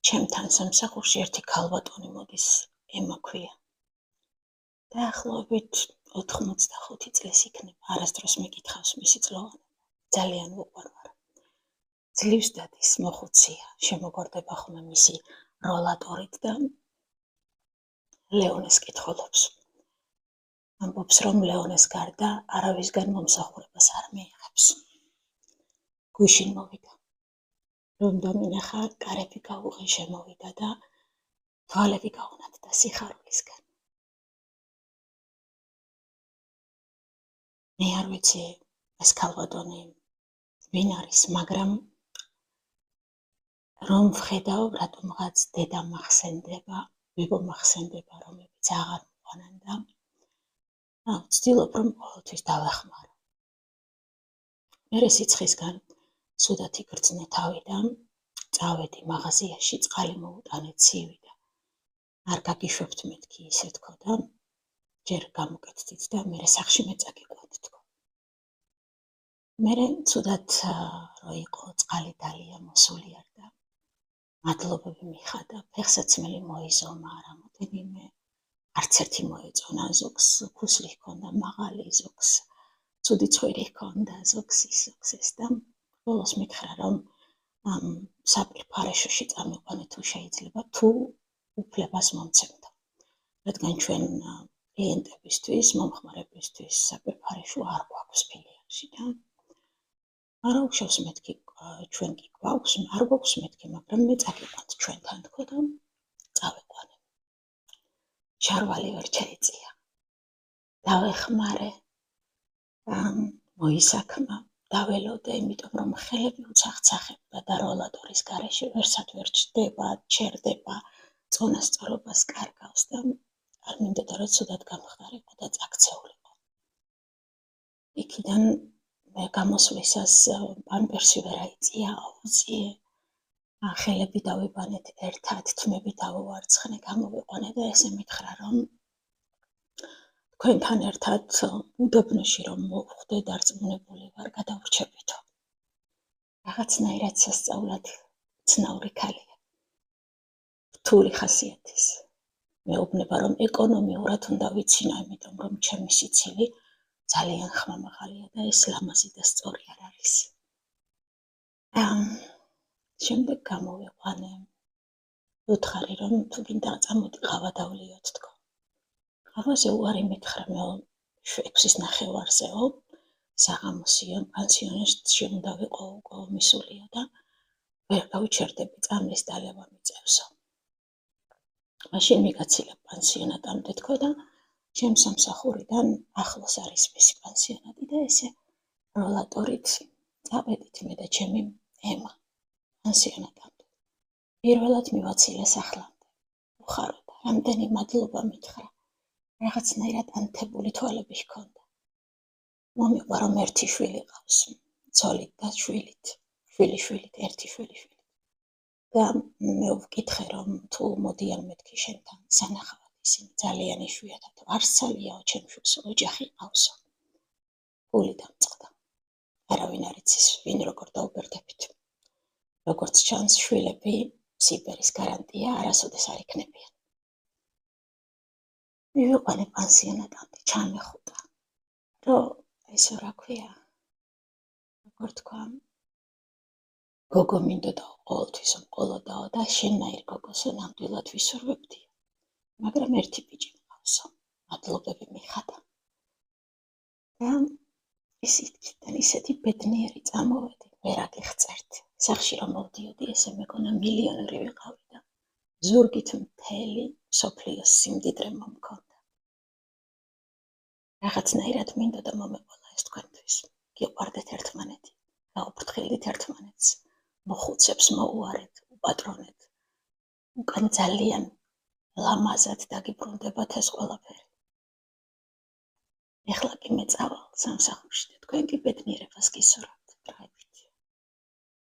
ჩემთან სამსახურში ერთი ქალბატონი მოდის, ემა ქვია. დაახლოებით 85 წლის იქნება, არასდროს მეკითხავს მისი წლოვანება. ძალიან უყვარვარ. ძლივს დადის, მოხუცია, შემოგორდება ხოლმე მისი როლატორით და ლეონეს კითხულობს. ამბობს, რომ ლეონეს გარდა არავისგან მომსახურებას არ მიიღებს. გუშინ მოვიდა. რომ დამინახა, კარები გაუღე, შემოვიდა და თვალები გაუნათდა სიხარულისგან. მე არ ვიცი ეს ქალბატონი ვინ არის, მაგრამ რომ ვხედავ, რატომღაც დედა მახსენდება, ბებო მახსენდება, რომლებიც აღარ მყვანან და ვცდილობ, რომ ყოველთვის დავეხმარო. მერე სიცხისგან ცუდად იგრძნე თავი და წავედი მაღაზიაში, წყალი მოუტანე ცივი და არ გაგიშვებთ მეთქი, ისე თქო და ჯერ გამოკეთდით და მერე სახში მეწაგიყვანთ თქო. მერე ცუდად რო იყო, წყალი დალია, მოსულიარ და მადლობები მიხადა, ფეხსაცმელი მოიზომა, რამოდენიმე, არც ერთი მოეწონა, ზოგს ქუსლი ჰქონდა მაღალი, ზოგს ცუდი ცხვირი ჰქონდა, ზოგს ის, ზოგს ეს და ბოლოს მითხრა, რომ საფრიფარეშოში წამიყვანე თუ შეიძლება, თუ უფლებას მომცემდა. რადგან ჩვენ კლიენტებისთვის, მომხმარებლისთვის საფრიფარეშო არ გვაქვს ფილიალში და არა უშავს მეთქი, ჩვენ კი გვაქვს, არ გვაქვს მეთქი, მაგრამ მე წაგიყვანთ ჩვენთან თქო და წავიყვანე. შარვალი ვერ ჩაიწია. დავეხმარე, მოისაქმა, დაველოდე, იმიტომ რომ ხელები უცახცახებდა და როლატორის გარეშე ვერსად ვერ ჩდება, ჩერდება, წონასწორობას კარგავს და არ მინდოდა რომ ცუდად გამხდარიყო და წაქცეულიყო. იქიდან მე გამოსვლისას პამპერსი ვერ აიწია, აუწიე, ხელები დავიბანეთ ერთად, თმები დავუვარცხნე, გამოვიყვანე და ესე მითხრა, რომ თქვენთან ერთად უდაბნოში რომ მოვხვდე, დარწმუნებული ვარ, გადავრჩებითო. რაღაცნაირად სასწაულად ცნაური ქალია. რთული ხასიათის. მეუბნება, რომ ეკონომიურად უნდა ვიცინო, იმიტომ რომ ჩემი სიცილი ძალიან ხმამაღალია და ეს ლამაზი და სწორი არ არის. შემდეგ გამოვიყვანე. ვუთხარი, რომ თუ გინდა წამოდი ყავა დავლიოთ თქო. ყავაზე უარი მითხრა, მე 6-ის ნახევარზეო, საღამოსიო, პანსიონში უნდა ვიყო უკვე მისულია და ვერ გავიჩერდები, წამის დალევა მიწევსო. მაშინ მიგაცილებ პანსიონატამდე თქო და ჩემ სამსახურიდან ახლოს არის მისი პანსიონატი და ესე როლატორით წავედით მე და ჩემი ემა პანსიონატამდე. პირველად მივაცილე სახლამდე. უხაროდა, რამდენი მადლობა მითხრა. რაღაცნაირად ანთებული თვალები ჰქონდა. მომიყვა, რომ ერთი შვილი ყავს, ცოლით და შვილით, შვილიშვილით, ერთი შვილიშვილით. და მე ვკითხე, რომ თუ მოდიან მეთქი შენთან სანახავად, ისინი ძალიან იშვიათად, ვარსცალიაო ჩემ შვილს, ოჯახი ყავსო. გული დამწყდა. არავინ არ იცის, ვინ როგორ დაუბერდებით. როგორც ჩანს, შვილები სიბერის გარანტია არასოდეს არ იქნებიან. მივიყვანე პანსიონატამდე, ჩამეხუტა, რომ ესე რა ქვია, როგორ თქვა, გოგო მინდოდა ყოველთვის მყოლოდაო და შენნაირ გოგოსო ნამდვილად ვისურვებდია. მაგრამ ერთი ბიჭი მყავსო, მადლობები მიხადა. და ისეთიდან ისეთი ბედნიერი წამოვედი, ვერ აგიხწერთ. სახში რომ მოვდიოდი, ესე მეგონა მილიონერი ვიყავი და ზურგით მთელი მსოფლიოს სიმდიდრე მომქონდა. რაღაცნაირად მინდოდა მომეყოლა ეს თქვენთვის. გიყვარდეთ ერთმანეთი, გაუფრთხილდით ერთმანეთს, მოხუცებს მოუარეთ, უპატრონეთ. უკან ძალიან ლამაზად დაგიბრუნდებათ ეს ყველაფერი. ეხლა კი მე წავალ სამსახურში და თქვენ კი ბედნიერებას გისურვებთ.